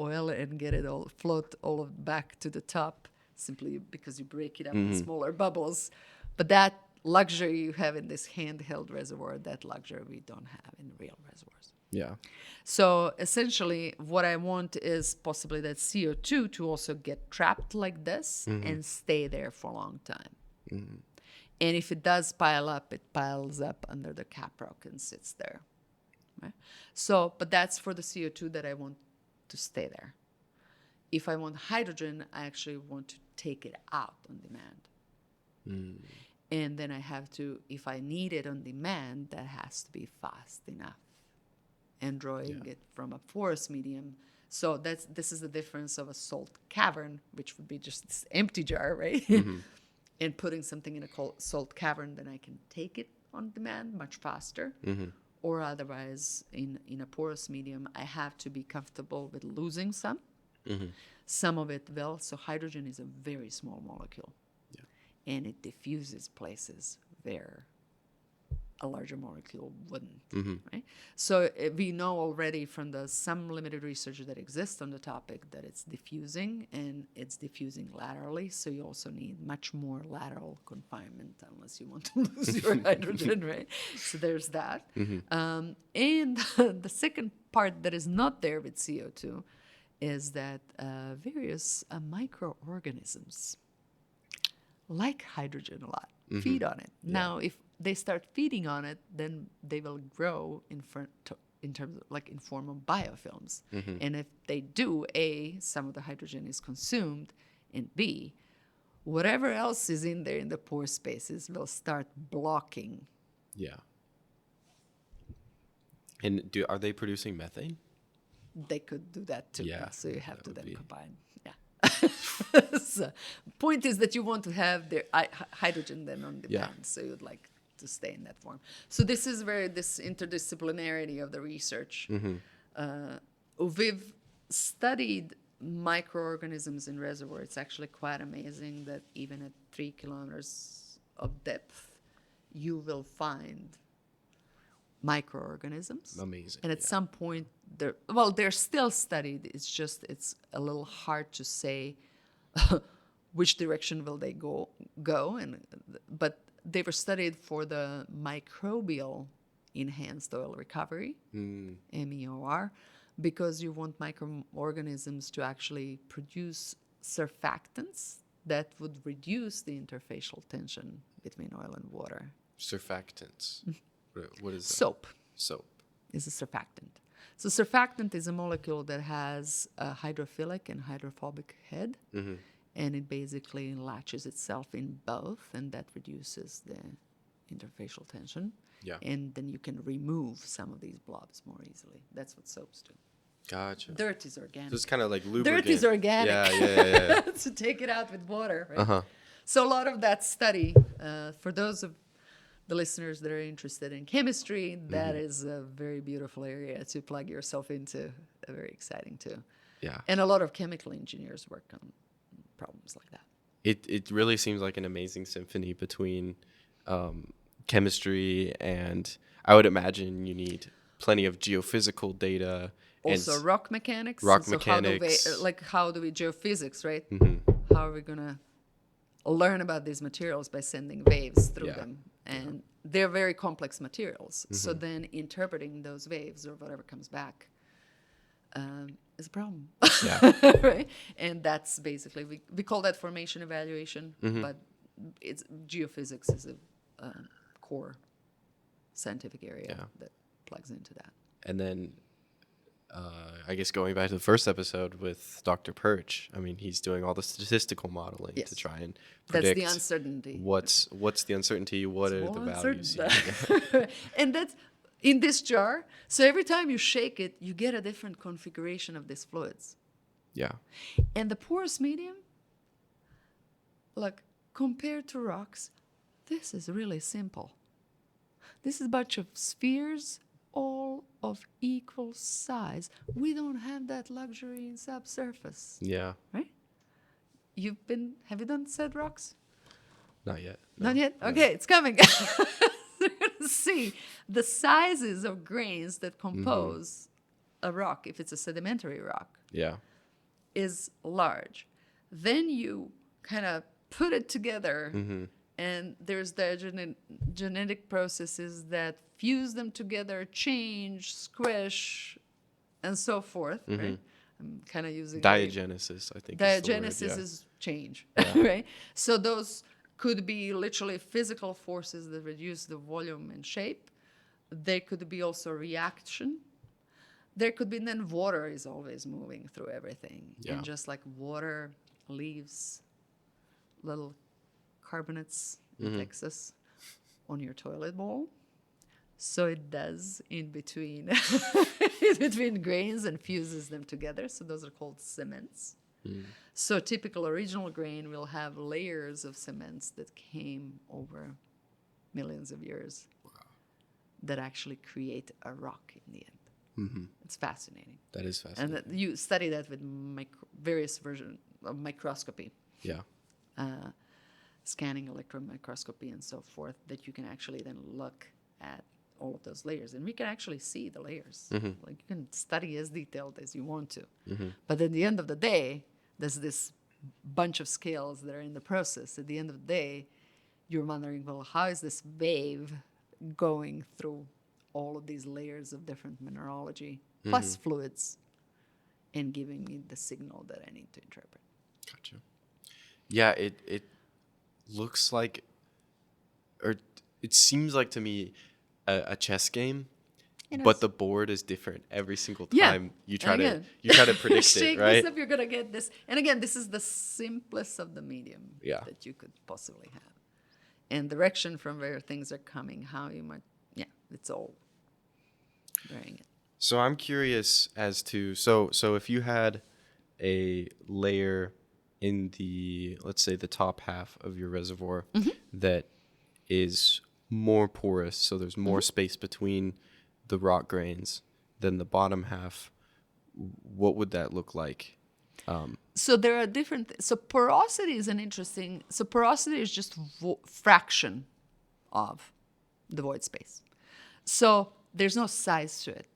oil and get it all float all back to the top simply because you break it up in smaller bubbles. But that luxury you have in this handheld reservoir, that luxury we don't have in real reservoirs. Yeah. So essentially what I want is possibly that CO2 to also get trapped like this and stay there for a long time. And if it does pile up, it piles up under the cap rock and sits there. Right? So, but that's for the CO2 that I want to stay there. If I want hydrogen, I actually want to take it out on demand. And then I have to, if I need it on demand, that has to be fast enough. And drawing it from a porous medium. So this is the difference of a salt cavern, which would be just this empty jar, right? And putting something in a salt cavern, then I can take it on demand much faster. Or otherwise, in a porous medium, I have to be comfortable with losing some. Some of it will. So hydrogen is a very small molecule. And it diffuses places where a larger molecule wouldn't. Right? So we know already from some limited research that exists on the topic that it's diffusing, and it's diffusing laterally. So you also need much more lateral confinement unless you want to lose your hydrogen, right? So there's that. And the second part that is not there with CO2 is that various microorganisms like hydrogen a lot, feed on it. Now, if they start feeding on it, then they will grow in terms of like in form of biofilms. And if they do, A, some of the hydrogen is consumed, and B, whatever else is in there in the pore spaces will start blocking. Yeah. And are they producing methane? They could do that too. Yeah, So you have to then combine. Yeah. So point is that you want to have the hydrogen then on demand. So you'd like to stay in that form. So this is where this interdisciplinarity of the research. We've studied microorganisms in reservoirs. It's actually quite amazing that even at 3 kilometers of depth, you will find microorganisms. Amazing. And at some point, they're still studied. It's a little hard to say which direction will they go. But they were studied for the microbial enhanced oil recovery, MEOR, because you want microorganisms to actually produce surfactants that would reduce the interfacial tension between oil and water. Surfactants. What is that? Soap. Soap is a surfactant. So surfactant is a molecule that has a hydrophilic and hydrophobic head, and it basically latches itself in both, and that reduces the interfacial tension. Yeah. And then you can remove some of these blobs more easily. That's what soaps do. Gotcha. Dirt is organic. So it's kind of like lubricant. Dirt is organic. Yeah. So take it out with water. Right? So a lot of that study, for those of the listeners that are interested in chemistry, that is a very beautiful area to plug yourself into. Very exciting too. Yeah. And a lot of chemical engineers work on problems like that. It really seems like an amazing symphony between chemistry and, I would imagine you need plenty of geophysical data. Also and rock mechanics. Rock so mechanics. How do we geophysics, right? How are we going to learn about these materials? By sending waves through them. And they're very complex materials. So then interpreting those waves or whatever comes back is a problem. Right? And that's basically, we call that formation evaluation, but it's geophysics is a core scientific area that plugs into that. And then I guess going back to the first episode with Dr. Perch, I mean, he's doing all the statistical modeling to try and predict. That's the uncertainty. What's the uncertainty? What are the values? And that's in this jar. So every time you shake it, you get a different configuration of these fluids. Yeah. And the porous medium, like compared to rocks, this is really simple. This is a bunch of spheres all of equal size. We don't have that luxury in subsurface. Yeah. Right? Have you done said rocks? Not yet. No. Not yet? Okay, it's coming. You're going to see the sizes of grains that compose a rock if it's a sedimentary rock. Yeah. is large. Then you kind of put it together, and there's the genetic processes that fuse them together, change, squish, and so forth, right? I'm kind of using Diagenesis, I think. Diagenesis is change, right? So those could be literally physical forces that reduce the volume and shape. They could be also reaction. There could be, then water is always moving through everything. Yeah. And just like water leaves little carbonates in Texas on your toilet bowl, so it does in between grains and fuses them together. So those are called cements. So typical original grain will have layers of cements that came over millions of years that actually create a rock in the end. It's fascinating. That is fascinating. And you study that with various versions of microscopy. Yeah. Scanning, electron microscopy, and so forth, that you can actually then look at all of those layers. And we can actually see the layers. Like, you can study as detailed as you want to. But at the end of the day, there's this bunch of scales that are in the process. At the end of the day, you're wondering, well, how is this wave going through all of these layers of different mineralogy plus fluids and giving me the signal that I need to interpret? Gotcha. Yeah, it looks like, or it seems like to me, a chess game, but the board is different every single time you try to predict shake it, right? This up, you're gonna get this. And again, this is the simplest of the medium that you could possibly have. And direction from where things are coming, how you might, it's all varying it. So I'm curious as to, so if you had a layer in the, let's say, the top half of your reservoir that is more porous, so there's more space between the rock grains than the bottom half, what would that look like? So there are different, so porosity is so porosity is just fraction of the void space. So there's no size to it.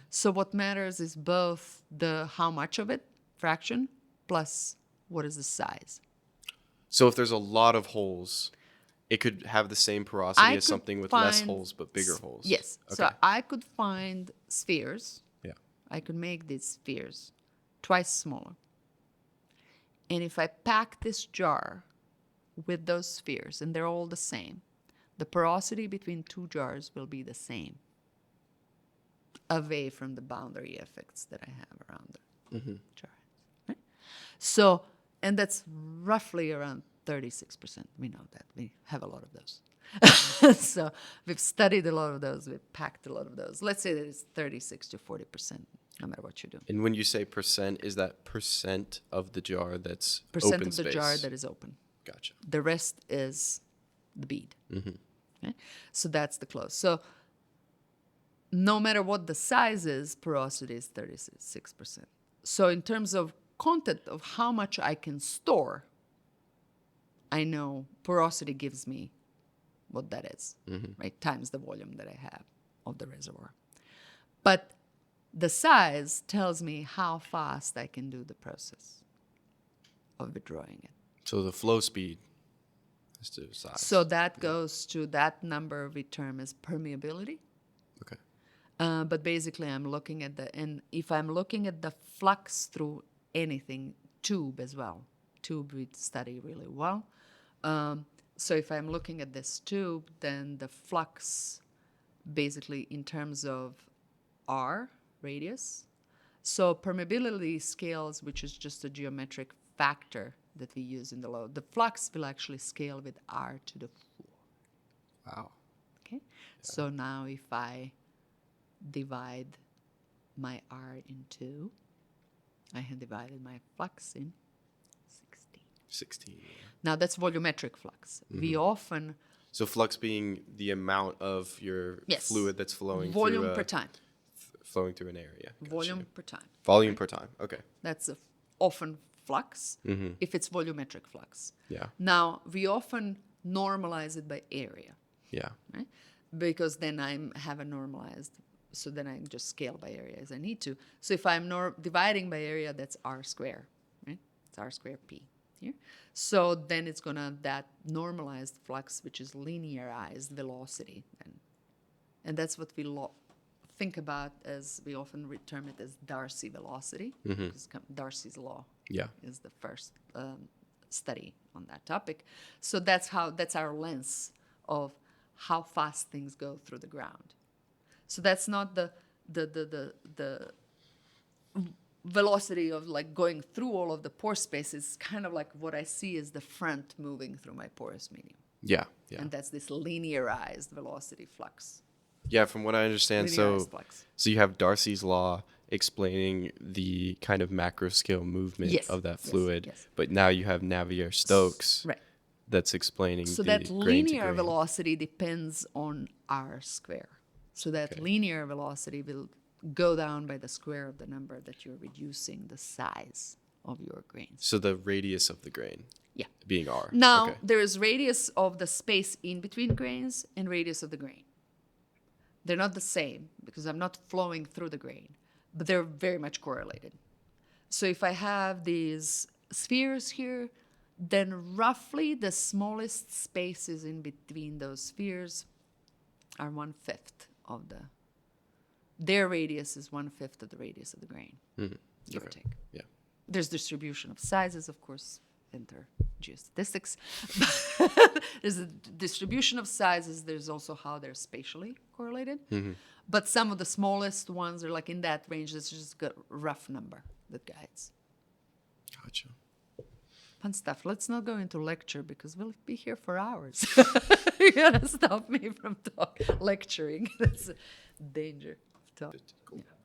So what matters is both the how much of it, fraction, plus what is the size. So if there's a lot of holes, it could have the same porosity as something with less holes but bigger holes. Yes. Okay. So I could find spheres. Yeah. I could make these spheres twice smaller. And if I pack this jar with those spheres, and they're all the same, the porosity between two jars will be the same, away from the boundary effects that I have around the jar. Right? So, and that's roughly around 36%. We know that. We have a lot of those. So we've studied a lot of those. We've packed a lot of those. Let's say that it's 36 to 40%, no matter what you do. And when you say percent, is that percent of the jar that's percent open of the space? jar that is open. Gotcha. The rest is the bead. Okay? So that's the close. So no matter what the size is, porosity is 36%. So in terms of content of how much I can store, I know porosity gives me what that is, right? Times the volume that I have of the reservoir. But the size tells me how fast I can do the process of withdrawing it. So the flow speed is to size. So that goes to that number we term as permeability. Okay. But basically I'm looking at and if I'm looking at the flux through anything, tube as well. Tube we study really well. So if I'm looking at this tube, then the flux basically in terms of R, radius. So permeability scales, which is just a geometric factor that we use in the law. The flux will actually scale with R to the 4. Wow. Okay. Yeah. So now if I divide my R in 2, I have divided my flux in 16. Yeah. Now that's volumetric flux. We often... So flux being the amount of your fluid that's flowing volume through... per time. Flowing through an area. Gotcha. Volume per time. Volume per time. Okay. That's often flux if it's volumetric flux. Yeah. Now, we often normalize it by area. Yeah. Right? Because then I have a normalized So then I just scale by area as I need to. So if I'm dividing by area, that's r square, right? It's r square p here. So then it's gonna that normalized flux, which is linearized velocity, and that's what we think about as we often term it as Darcy velocity, because Darcy's law is the first study on that topic. So that's our lens of how fast things go through the ground. So that's not the velocity of like going through all of the pore space. It's kind of like what I see is the front moving through my porous medium. Yeah. And that's this linearized velocity flux. Yeah, from what I understand, so you have Darcy's law explaining the kind of macro scale movement of that fluid, but now you have Navier-Stokes that's explaining so the that grain to linear grain. velocity depends on r square. So that linear velocity will go down by the square of the number that you're reducing the size of your grains. So the radius of the grain being r. Now, there is radius of the space in between grains and radius of the grain. They're not the same because I'm not flowing through the grain, but they're very much correlated. So if I have these spheres here, then roughly the smallest spaces in between those spheres are 1/5 of their radius is 1/5 of the radius of the grain, give or take. Yeah. There's distribution of sizes, of course, enter geostatistics. There's a distribution of sizes. There's also how they're spatially correlated. But some of the smallest ones are like in that range. That's just a rough number that guides. Gotcha. Fun stuff. Let's not go into lecture because we'll be here for hours. You're going to stop me from lecturing. That's a danger of talk. Cool. Yeah.